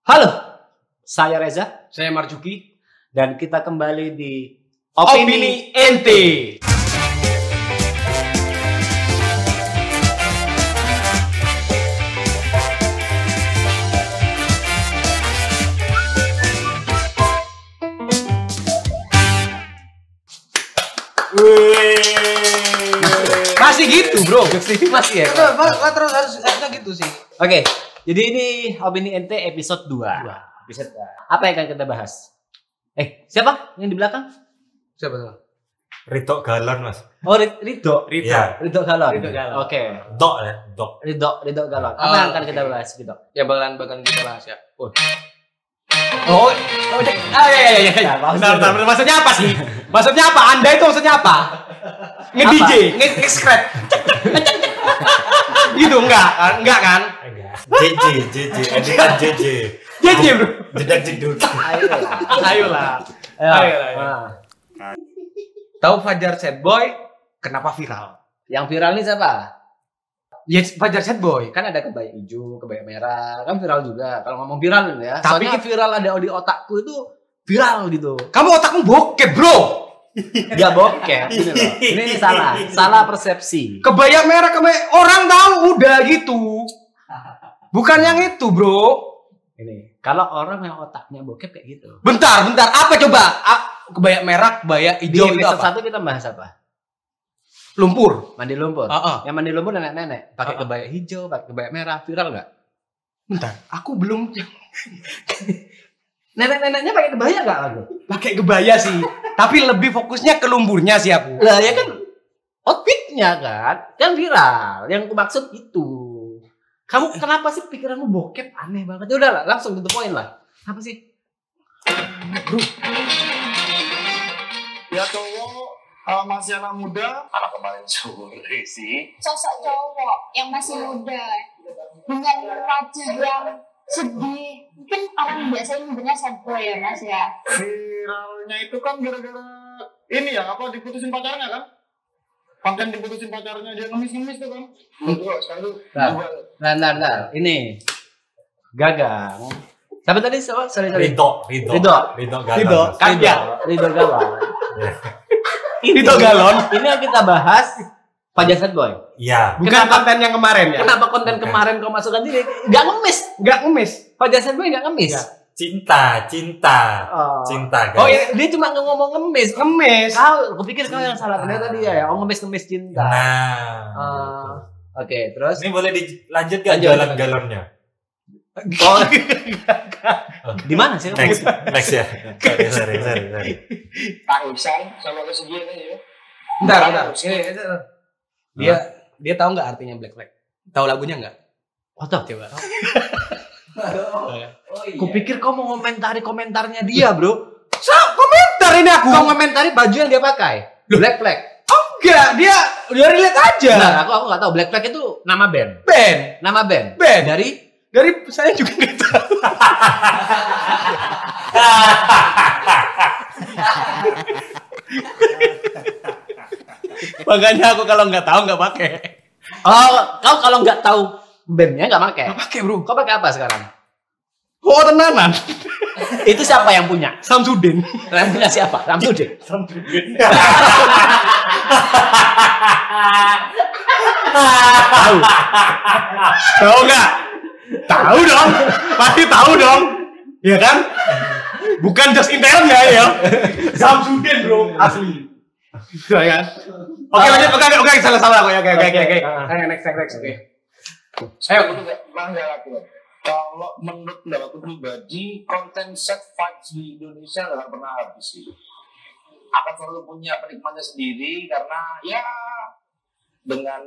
Halo, saya Reza. Saya Marjuki. Dan kita kembali di Opini Ente. Masih gitu bro, masih ya. Terus harusnya gitu sih. Oke, jadi ini Opini Ente episode 2. Episode 2. Apa yang akan kita bahas? Siapa yang di belakang? Siapa tuh? Ridho Galon mas. Oh, Ridho. Iya. Ridho Galon. Ridho Galon. Oke. Dok ya, dok. Ridho Galon. Apa yang akan kita bahas, Ridho? Ya bakalan kita bahas ya. Ya, Bentar, maksudnya apa sih? Maksudnya apa? Anda itu maksudnya apa? Nge-DJ, nge-scrap. Gitu enggak kan? JJ, editan JJ. JJ bro. Jedak jeduk. Ayolah. Tahu Fajar Sad Boy kenapa viral? Yang viral ini siapa? Ya Fajar Sad Boy. Kan ada kebaya hijau, kebaya merah, kan viral juga. Kalau ngomong viral ya. Tapi Soalnya viral ada di otakku itu viral gitu. Kamu otakmu bokep bro. Ya bokep ini loh. Ini salah persepsi. Kebaya merah orang tahu udah gitu. Bukan yang itu bro. Ini kalau orang yang otaknya bokep kayak gitu. Bentar. Apa coba? Kebaya merah, kebaya Di hijau itu episode apa? 1 kita bahas apa? Lumpur. Mandi lumpur. Yang mandi lumpur nenek-nenek pakai kebaya hijau, pakai kebaya merah, viral nggak? Bentar, aku belum Nenek-neneknya pakai kebaya nggak aku? pakai kebaya sih. Tapi lebih fokusnya ke lumpurnya sih aku. Lah ya kan outfitnya kan viral. Yang aku maksud itu. Kamu kenapa sih pikiranmu bokep aneh banget? Ya udahlah, langsung to the point lah. Apa sih? Bro, Ya cowok masih anak muda. Anak kemarin sore sih. Sosok cowok yang masih muda dengan wajah yang sedih, mungkin orang biasa nyebutnya sad boy ya mas ya. Viralnya itu kan gara-gara ini ya diputusin pacarnya kan? Konten diputusin pacarnya dia ngemis tuh kan? Betul sekali. Nah. Ini Gagang. Siapa tadi? Sorry. Ridho Galon. Ridho Galon. Ridho Galon. Ini yang kita bahas Fajar Sad Boy. Iya. Bukan konten yang kemarin ya? Kenapa konten kemarin kau masukkan ini? Gak ngemis. Fajar Sad Boy gak ngemis. Cinta. Oh. Cinta guys. Oh iya, dia cuma ngomong ngemis. Ngemis. Aku pikir kau yang salah ternyata dia ya. Oh ngemis cinta. Nah. Oke, terus Ini boleh dilanjut gak Lanjut. jualan galonnya? oh, di mana sih? Next ya. Sorry. Tahusan sama lo segini ya. Bentar. Ini dia tahu nggak artinya Black Flag? Tahu lagunya nggak? Foto. Coba. Kupikir kau mau komentarnya dia, bro. Komentar ini aku. Kau komentari baju yang dia pakai. Black Flag. Enggak, dia relate aja. Nah, aku nggak tahu. Black Flag itu nama band. Nama band. Dari saya juga nggak tahu. Makanya aku kalau nggak tahu nggak pakai. Oh, kau kalau nggak tahu bandnya nggak pakai. Nggak pakai bro. Kau pakai apa sekarang? Oh tenanan. Itu siapa yang punya? Samsudin. Yang punya siapa? Samsudin. Tahu nggak? Tahu dong. Pasti tahu dong. Ya kan? Bukan just intern ya. Samsudin bro. Asli. Ya kan? Oke lanjut. Oke salah aku ya. Oke. Next. Oke. Ayo, kalau menurut pendapatku pribadi, konten set vibes di Indonesia nggak pernah habis sih. Akan selalu punya penikmatnya sendiri karena ya dengan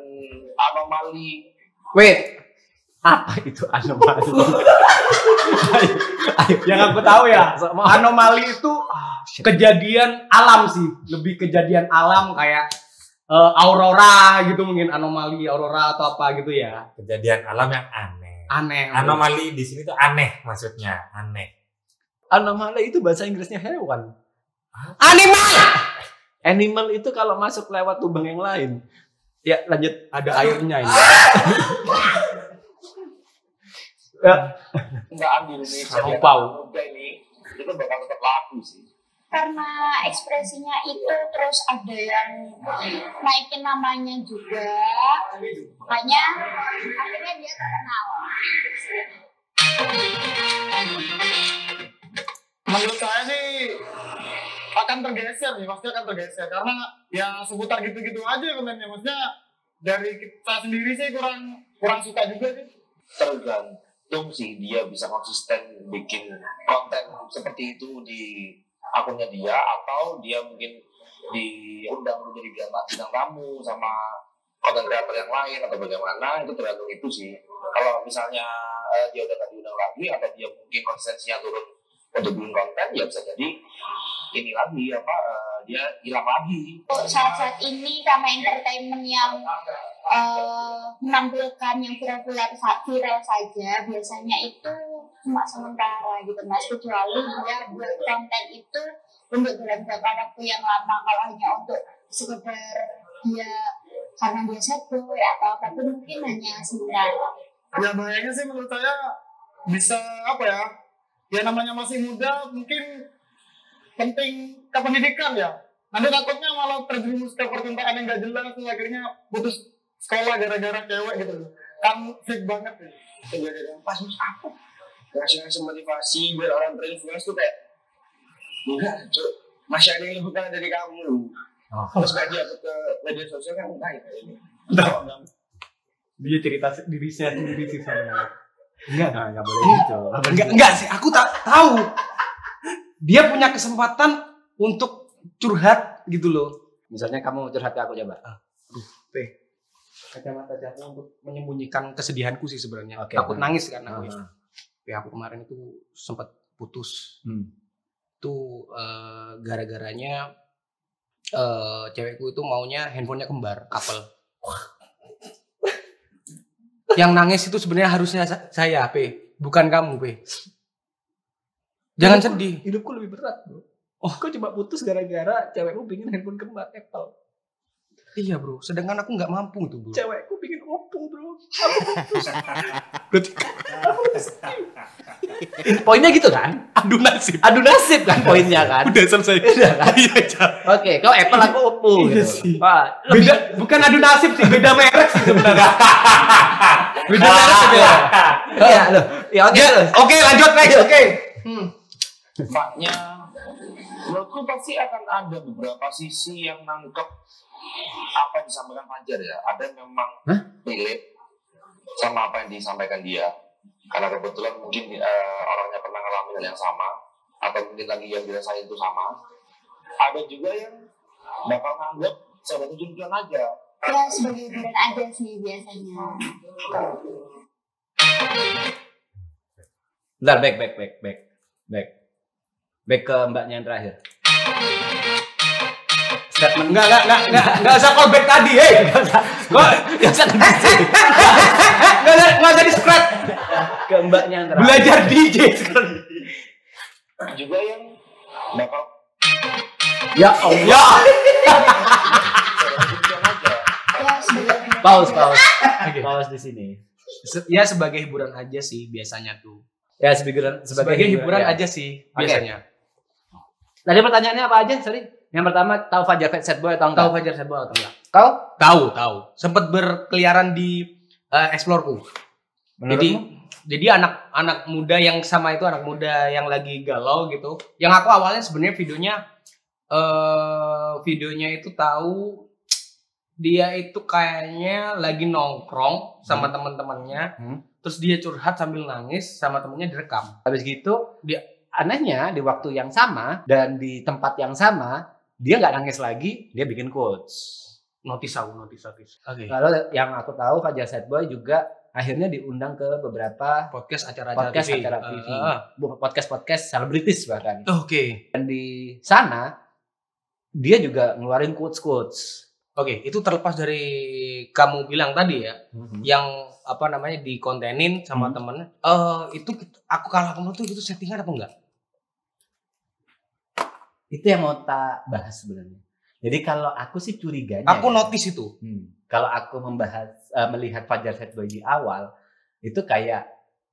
anomali. Wait. Apa itu anomali? Yang aku tahu ya, anomali itu kejadian alam sih, lebih kejadian alam kayak aurora gitu mungkin, anomali aurora atau apa gitu ya. Kejadian alam yang aneh. Anomali di sini tuh aneh maksudnya, aneh. Anomali itu bahasa Inggrisnya hewan. Animal itu kalau masuk lewat lubang yang lain. Ya lanjut. ada airnya ini. Enggak di Indonesia Sama yang bau. muda ini itu bakal tetap laku sih. Karena ekspresinya itu terus ada yang naikin namanya juga, makanya akhirnya dia terkenal. Menurut saya sih akan tergeser nih, pasti akan tergeser karena ya seputar gitu-gitu aja kontennya. Maksudnya dari kita sendiri sih kurang suka juga sih. Tergantung sih dia bisa konsisten bikin konten seperti itu di akunnya dia, atau dia mungkin diundang menjadi bintang tamu sama konten kreator yang lain atau bagaimana, itu tergantung itu sih. Kalau misalnya dia udah gak diundang lagi atau dia mungkin konsistensinya turun untuk bikin konten, ya bisa jadi ini lagi dia hilang lagi. Saat-saat ini karena entertainment yang menampilkan yang viral saja, biasanya itu cuma sementara gitu mas, kecuali dia buat konten itu untuk dalam jangka waktu yang lama. Kalau hanya untuk sekedar dia karena dia sad boy atau apapun, mungkin hanya sementara. Ya bahayanya sih menurut saya bisa apa ya? Ya namanya masih muda, mungkin penting ke pendidikan ya. Nanti takutnya malah terjerumus ke percintaan yang gak jelas, terus akhirnya putus sekolah gara-gara cewek gitu. Kan fake banget ya. Kejadian pas aku ngasih motivasi biar orang terinfluence tuh kayak enggak, cuk, masih ada yang lebih keren dari kamu. Terus gak dia ke media sosial kan enggak ya ini. Dia cerita dirinya sendiri sih sama. Enggak boleh gitu. Enggak sih, aku tak tahu. Dia punya kesempatan untuk curhat gitu loh. Misalnya kamu curhat ke aku coba. Kacamata jatuh untuk menyembunyikan kesedihanku sih sebenarnya. Oke. Takut nangis kan aku. Ya aku kemarin itu sempat putus. Itu gara-garanya cewekku itu maunya handphonenya kembar, couple. Yang nangis itu sebenarnya harusnya saya, P, bukan kamu, P. Jangan sedih. Hidupku lebih berat, bro. Kau cuma putus gara-gara cewekmu pingin handphone kembar Apple. Iya, bro. Sedangkan aku nggak mampu itu, bro. Cewekku pingin Oppo, bro. Berarti Poinnya gitu kan? adu nasib. Adu nasib kan poinnya kan? Udah selesai. Udah kan? Iya, Oke, kau Apple aku Oppo. Iya gitu. sih. Wah, Beda, bukan adu nasib sih, beda merek sih sebenarnya. beda merek sih ya. Iya, loh. Ya oke. Oke, lanjut next. Oke. Faknya menurutku pasti akan ada beberapa sisi yang nangkep apa yang disampaikan Fajar ya. Ada yang memang relate sama apa yang disampaikan dia, karena kebetulan mungkin orangnya pernah ngalamin hal yang sama, atau mungkin lagi yang dirasain itu sama. Ada juga yang bakal nganggap sebagai junjuan aja. Ya sebagai hiburan aja sih biasanya. Bentar, back ke mbaknya yang terakhir. Statement Enggak usah callback tadi, hei. Enggak usah di-scratch. ke mbaknya yang terakhir. Belajar DJ sekarang. Juga yang bakal Ya Allah. junjuan aja. Ya sebagai hiburan. Pause. Oke. Pause di sini. Ya sebagai hiburan aja sih biasanya tuh. Ya sebagai hiburan ya. aja sih Oke. biasanya. Tadi pertanyaannya apa aja? Sorry. Yang pertama, tahu Fajar sad boy atau enggak? Tahu Fajar sad boy atau enggak? Kau? Tahu. Sempat berkeliaran di Explore-ku. Jadi anak muda yang sama itu, anak muda yang lagi galau gitu. Yang aku awalnya sebenarnya videonya itu tahu dia itu kayaknya lagi nongkrong sama teman-temannya. Terus dia curhat sambil nangis, sama temennya direkam. Habis gitu, anehnya di waktu yang sama dan di tempat yang sama, dia nggak nangis lagi, dia bikin quotes. Notis. Oke. Lalu yang aku tahu Fajar sad boy juga akhirnya diundang ke beberapa Podcast acara podcast selebritis bahkan. Oke. Dan di sana dia juga ngeluarin quotes. Oke, itu terlepas dari kamu bilang tadi ya, yang apa namanya dikontenin sama temennya. Itu aku kalau tuh itu settingan apa enggak? Itu yang mau tak bahas sebenarnya. Jadi kalau aku sih curiganya. Aku ya, notice itu. Kalau aku melihat Fajar sad boy di awal, itu kayak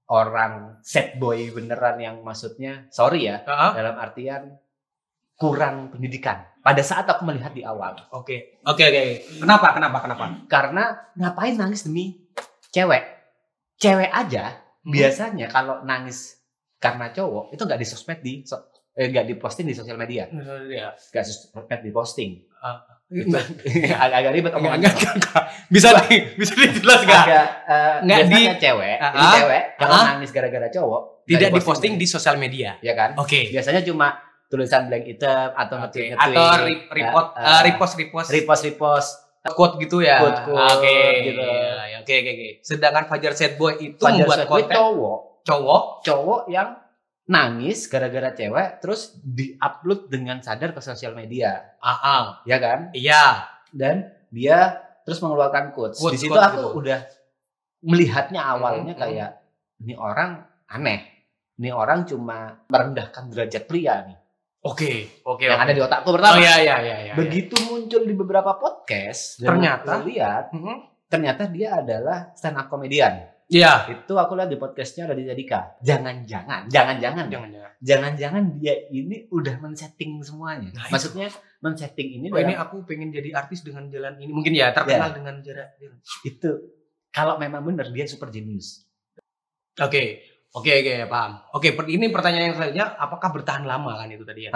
orang sad boy beneran yang maksudnya sorry ya, dalam artian kurang pendidikan. Pada saat aku melihat di awal. Oke. Kenapa? Karena ngapain nangis demi cewek? Cewek aja biasanya kalau nangis karena cowok itu nggak di sosmed nggak diposting di sosial media. Nggak sosmed diposting. Agak ribet omongannya. Bisa dijelaskan? Biasanya cewek kalau nangis gara-gara cowok tidak diposting di sosial media, ya kan? Oke. Biasanya cuma tulisan blank item atau nge-tweet repost quote gitu ya. Oke. Gitu. Oke. Sedangkan Fajar Sad Boy itu Fajar membuat Sad Boy konten cowok yang nangis gara-gara cewek terus di-upload dengan sadar ke sosial media. Ya kan? Iya. Dan dia terus mengeluarkan quotes. Di situ aku udah melihatnya awalnya kayak ini orang aneh. Ini orang cuma merendahkan derajat pria nih. Oke. Yang ada di otakku pertama. Iya. Begitu muncul di beberapa podcast, ternyata lihat ternyata dia adalah stand up comedian. Iya. Itu aku lihat di podcastnya Raditya Dika. Jangan-jangan dia ini udah men-setting semuanya. Nah, maksudnya men-setting ini. Ini aku pengen jadi artis dengan jalan ini. Mungkin ya terkenal dengan jarak. Itu kalau memang benar dia super genius. Oke, paham. Oke, ini pertanyaan yang selanjutnya, apakah bertahan lama kan itu tadi ya?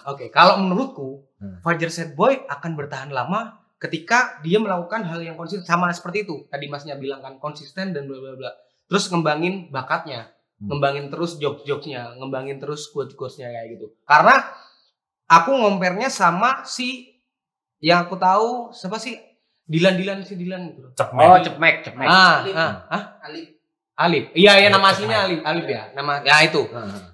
Oke, kalau menurutku Fajar Sad Boy akan bertahan lama ketika dia melakukan hal yang konsisten, sama seperti itu. Tadi Masnya bilang kan konsisten dan bla bla bla. Terus ngembangin bakatnya, ngembangin terus jokes-jokesnya, ngembangin terus quotes-quotesnya kayak gitu. Karena aku ngompernya sama si yang aku tahu siapa sih? Dilan gitu. Cepmek. Alip. Iya, nama aslinya Alip ya. Nama ya itu.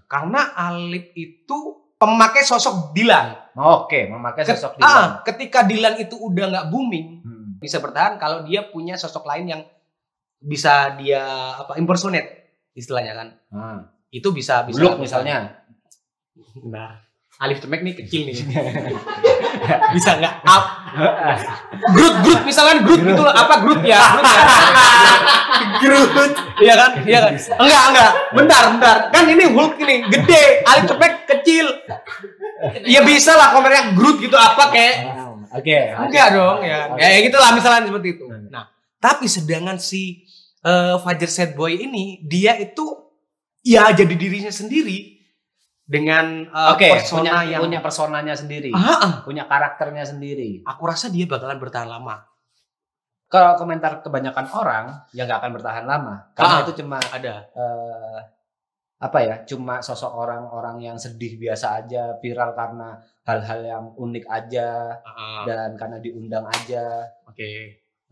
Karena Alip itu pemakai sosok Dilan. Memakai sosok Dilan. Ketika Dilan itu udah nggak booming, bisa bertahan kalau dia punya sosok lain yang bisa dia impersonate istilahnya kan. Itu bisa Blok misalnya. Nah, Alif Cepmek nih kecil nih. Bisa nggak up? Groot misalkan Groot gitu loh. Apa Groot ya? Groot. Iya kan? Enggak. Bentar. Kan ini Hulk ini gede, Alif Cepmek kecil. Ya bisa lah komennya Groot gitu apa kayak. Enggak dong ya. Kayak gitulah misalnya seperti itu. Nah, tapi sedangkan si Fajar Sad Boy ini dia itu ya jadi dirinya sendiri. Dengan punya personanya sendiri, punya karakternya sendiri. Aku rasa dia bakalan bertahan lama. Kalau komentar kebanyakan orang ya nggak akan bertahan lama, karena itu cuma ada cuma sosok orang-orang yang sedih biasa aja, viral karena hal-hal yang unik aja dan karena diundang aja.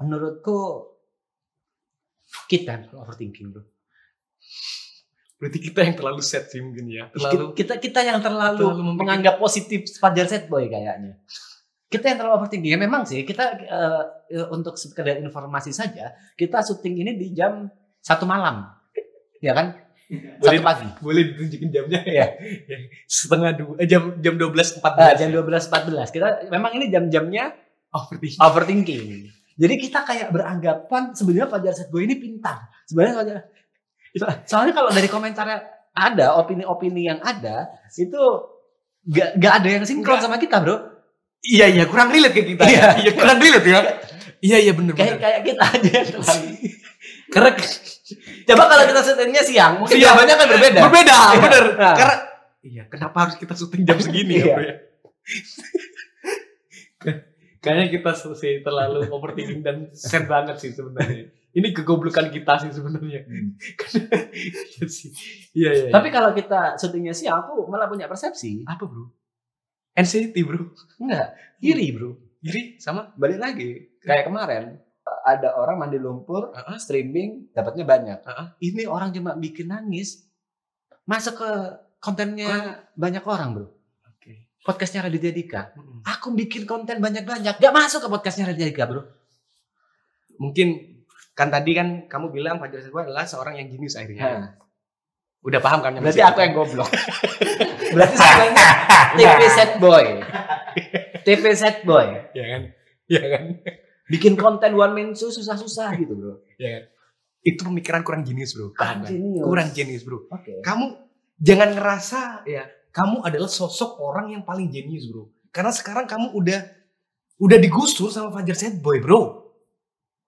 Menurutku kita overthinking bro. Berarti kita yang terlalu sad sih mungkin ya. Kita yang terlalu menganggap positif Fajar Sad Boy kayaknya. Kita yang terlalu overthinking. Ya memang sih kita untuk sekedar informasi saja, kita syuting ini di jam 1 malam. Ya kan? 1 pagi. Boleh ditunjukin jamnya ya. jam 12.14. Jam 12.14. Kita memang ini jam-jamnya overthinking. Jadi kita kayak beranggapan sebenarnya Fajar Sad Boy ini pintar. Sebenarnya soalnya kalau dari komentarnya ada opini-opini yang ada itu gak ada yang sinkron sama kita bro. Iya kurang relate ke kita. Iya kurang relate ya. Iya bener. Kayak kita aja yang terlalu. Karena coba kalau kita syutingnya siang mungkin jawabannya kan berbeda. Bener. Karena kenapa harus kita syuting jam segini ya bro ya? Kayaknya kita terlalu overthinking dan sad banget sih sebenarnya. Ini kegoblokan kita sih sebenarnya. Iya. Tapi kalau kita syutingnya siang, aku malah punya persepsi. Apa bro? NCT bro? Enggak. Iri bro. Iri sama? Balik lagi. Kayak kemarin ada orang mandi lumpur, streaming dapatnya banyak. Ini orang cuma bikin nangis, masuk ke kontennya banyak orang bro. Podcastnya Raditya Dika. Aku bikin konten banyak-banyak, gak masuk ke podcastnya Raditya Dika bro. Mungkin kan tadi kan kamu bilang Fajar Sad Boy adalah seorang yang jenius akhirnya. Udah paham kan? Berarti aku yang goblok. Berarti sebenarnya TV Sad Boy. TV Sad Boy. Iya kan? Bikin konten one man show susah-susah gitu bro. Iya kan? itu pemikiran kurang jenius, bro. Jenius. Kurang jenius, bro. Oke. Kamu jangan ngerasa ya kamu adalah sosok orang yang paling jenius, bro. Karena sekarang kamu udah digusur sama Fajar Sad Boy, bro.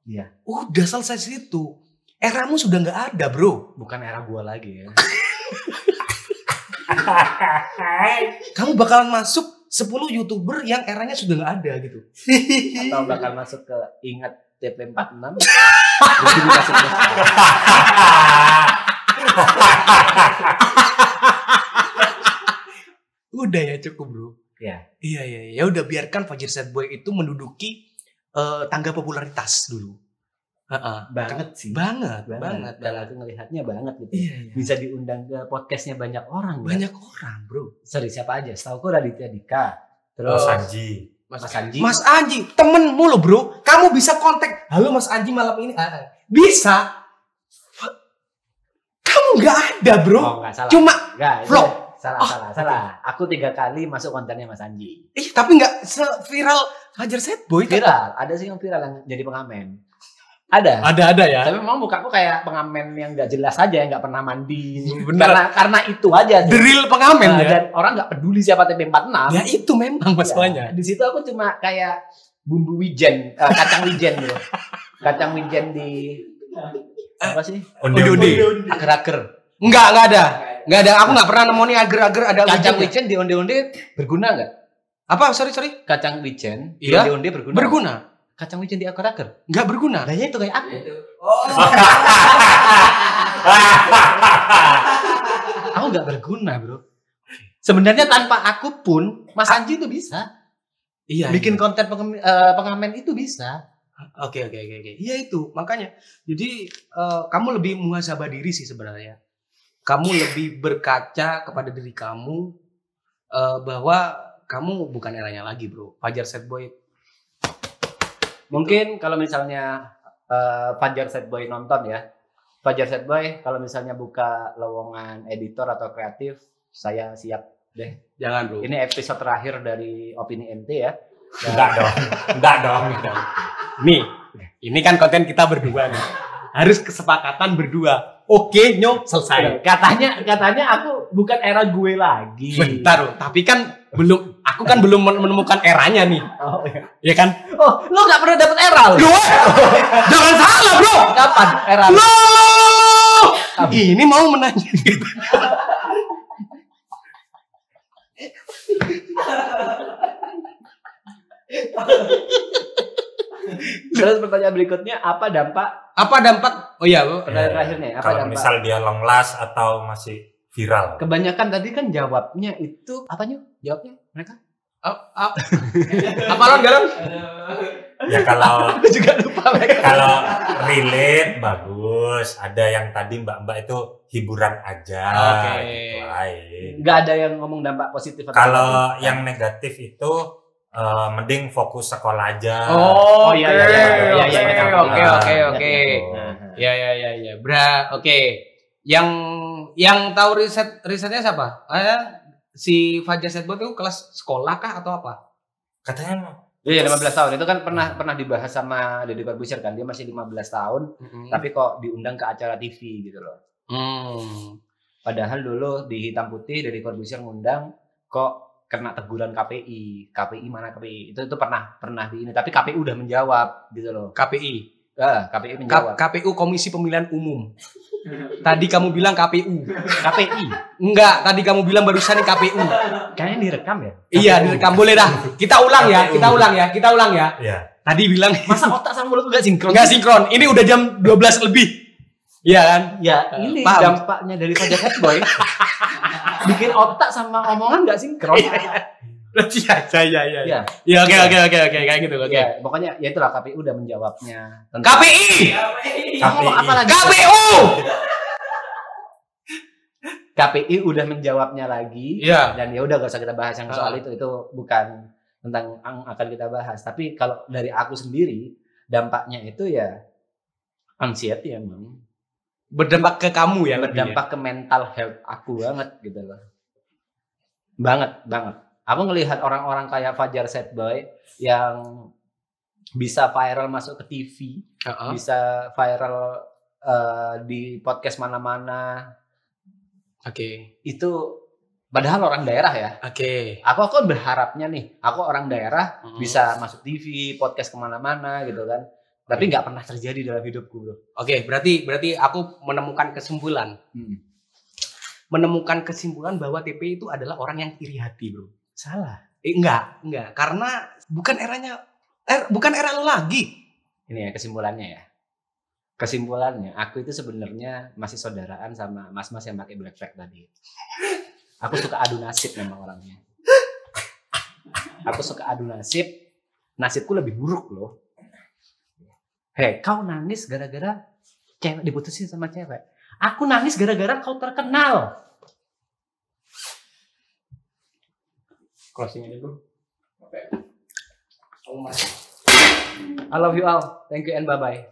Iya. Udah selesai situ. Eramu sudah nggak ada, bro. Bukan era gua lagi ya. Kamu bakalan masuk 10 YouTuber yang eranya sudah nggak ada gitu. Atau bakal masuk ke ingat TP46. Jadi dikasih Udah ya cukup, bro. Ya. Iya. Ya udah biarkan Fajar Sad Boy itu menduduki tangga popularitas dulu. Banget sih. Banget. Kalau aku ngelihatnya banget gitu. Iya. Bisa diundang ke podcastnya banyak orang. Banyak orang, bro. Sorry, siapa aja? Setahu aku Raditya Dika. Terus Mas Anji. Mas Anji. Mas Anji, temenmu loh, bro. Kamu bisa kontak. Halo Mas Anji malam ini. Bisa. Kamu nggak ada, bro. Oh, nggak salah. Cuma Nggak, vlog. Salah. Aku 3 kali masuk kontennya Mas Anji. tapi nggak se-viral Fajar Sad Boy. Viral. Ada sih yang viral yang jadi pengamen. Ada. Ada ya. Tapi memang mukaku kayak pengamen yang nggak jelas aja, yang nggak pernah mandi. Bener. Karena itu aja. The real pengamen ya. Dan orang nggak peduli siapa TP46. Ya itu memang masalahnya. Ya, di situ aku cuma kayak bumbu wijen, kacang wijen bro. Kacang wijen di apa sih? Onde-onde. Agar-agar. Enggak ada. Enggak ada. Aku nggak pernah nemu nih agar-agar ada Kacang wijennya. wijen di onde-onde berguna nggak? Apa? Sorry. Kacang wijen di Iya. onde-onde berguna. Berguna. Kacang wijen di agar-agar. Enggak berguna. Nah, ya itu kayak aku. Aku nggak berguna bro. Sebenarnya tanpa aku pun Mas Anji itu bisa. Iya. Bikin konten pengamen itu bisa. Oke. Iya itu, makanya. Jadi kamu lebih muhasabah diri sih sebenarnya. Kamu lebih berkaca kepada diri kamu bahwa kamu bukan eranya lagi, bro. Fajar Sad Boy. Mungkin kalau misalnya Fajar Sad Boy nonton ya. Fajar Sad Boy kalau misalnya buka lowongan editor atau kreatif, saya siap deh. Jangan, bro. Ini episode terakhir dari Opini NT ya. Enggak dong. Nih, ini kan konten kita berdua nih. Harus kesepakatan berdua. Oke, nyok, selesai. Katanya aku bukan era gue lagi. Bentar, bro. Tapi kan aku kan belum menemukan eranya nih. Oh, iya. Ya kan? Oh, lo nggak pernah dapet era lo? Jangan salah, bro. Kapan era? Ini mau menanya gitu. Terus pertanyaan berikutnya, apa dampak? Oh iya, bro. Pertanyaan terakhirnya, apa Kalau dampak? misal dia long last atau masih viral. Kebanyakan tadi kan jawabnya itu apanya? Jawabnya mereka? Apa Lon garam? Ya kalau Aku juga lupa mereka. kalau relate bagus. Ada yang tadi mbak-mbak itu hiburan aja. Oke. Gitu aja. Nggak ada yang ngomong dampak positif atau Kalau negatif. yang negatif itu mending fokus sekolah aja. Oh, iya, iya, iya, iya, iya, iya. Oke. Iya. Ya. Oke. Yang tahu risetnya siapa? Si Fajar Sad Boy itu kelas sekolah kah atau apa? Katanya Iya, 15 tahun. Itu kan pernah dibahas sama Deddy Corbuzier kan. Dia masih 15 tahun, tapi kok diundang ke acara TV gitu loh. Padahal dulu di Hitam Putih Deddy Corbuzier ngundang, kok kena teguran KPI. KPI mana KPI? Itu pernah di ini, tapi KPU udah menjawab gitu loh. KPI. KPI menjawab. KPU Komisi Pemilihan Umum. Tadi kamu bilang KPU. KPI. Enggak, tadi kamu bilang barusan KPU. Kayaknya direkam ya? Iya, direkam. Boleh dah. Kita ulang ya. ya. Tadi bilang Masa otak sama mulut enggak sinkron? enggak sinkron. Ini udah jam 12 lebih. Iya kan? Ya, ini Paham. dampaknya dari Fajar Sad Boy. Bikin otak sama omongan enggak sinkron. Iya. Ya. Ya, oke kayak gitu. Oke. Ya, pokoknya ya itulah KPU udah menjawabnya. KPI. Ngomong apa lagi? KPU. KPI udah menjawabnya lagi. Iya. Dan ya udah gak usah kita bahas yang soal itu bukan tentang yang akan kita bahas. Tapi kalau dari aku sendiri dampaknya itu ya anxiety emang. Berdampak ke kamu ya, Berdampak ke mental health aku banget gitu loh. Banget. Aku ngelihat orang-orang kayak Fajar Sad Boy yang bisa viral masuk ke TV, bisa viral di podcast mana-mana. Oke. Itu padahal orang daerah ya. Oke. Aku berharapnya nih, aku orang daerah bisa masuk TV, podcast kemana-mana gitu kan. Tapi nggak pernah terjadi dalam hidupku, bro. Oke, berarti aku menemukan kesimpulan. Menemukan kesimpulan bahwa TP itu adalah orang yang iri hati, bro. Salah. Enggak. Karena bukan era lo lagi. Ini ya kesimpulannya ya. Kesimpulannya, aku itu sebenarnya masih saudaraan sama mas-mas yang pakai black flag tadi. Aku suka adu nasib memang orangnya. Aku suka adu nasib. Nasibku lebih buruk loh. Hei, kau nangis gara-gara cewek diputusin sama cewek. Aku nangis gara-gara kau terkenal. Closing aja bro. I love you all. Thank you and bye-bye.